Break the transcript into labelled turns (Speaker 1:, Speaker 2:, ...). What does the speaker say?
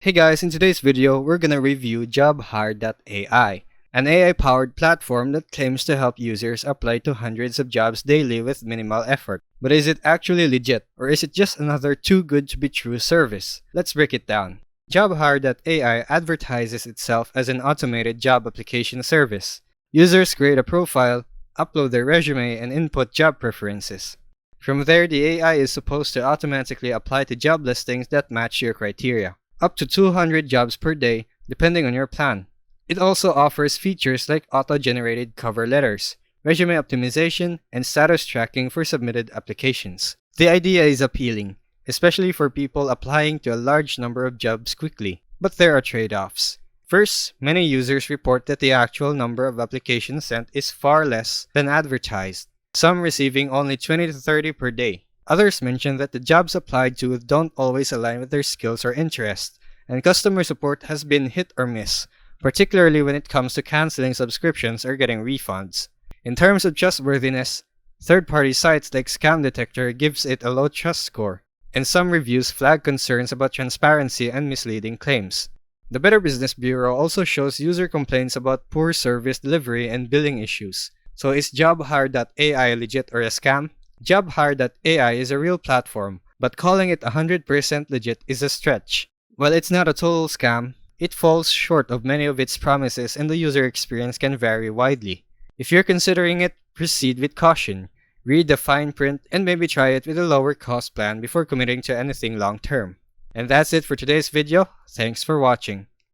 Speaker 1: Hey guys, in today's video, we're gonna review JobHire AI, an AI-powered platform that claims to help users apply to hundreds of jobs daily with minimal effort. But is it actually legit, or is it just another too good to be true service? Let's break it down. JobHire AI advertises itself as an automated job application service. Users create a profile, upload their resume, and input job preferences. From there, the AI is supposed to automatically apply to job listings that match your criteria, up to 200 jobs per day, depending on your plan. It also offers features like auto-generated cover letters, resume optimization, and status tracking for submitted applications. The idea is appealing, especially for people applying to a large number of jobs quickly. But there are trade-offs. First, many users report that the actual number of applications sent is far less than advertised, some receiving only 20 to 30 per day. Others mention that the jobs applied to don't always align with their skills or interests, and customer support has been hit or miss, particularly when it comes to canceling subscriptions or getting refunds. In terms of trustworthiness, third-party sites like Scam Detector gives it a low trust score, and some reviews flag concerns about transparency and misleading claims. The Better Business Bureau also shows user complaints about poor service delivery and billing issues. So is JobHire.ai legit or a scam? JobHire.ai is a real platform, but calling it 100% legit is a stretch. While it's not a total scam, it falls short of many of its promises and the user experience can vary widely. If you're considering it, proceed with caution. Read the fine print and maybe try it with a lower cost plan before committing to anything long term. And that's it for today's video. Thanks for watching.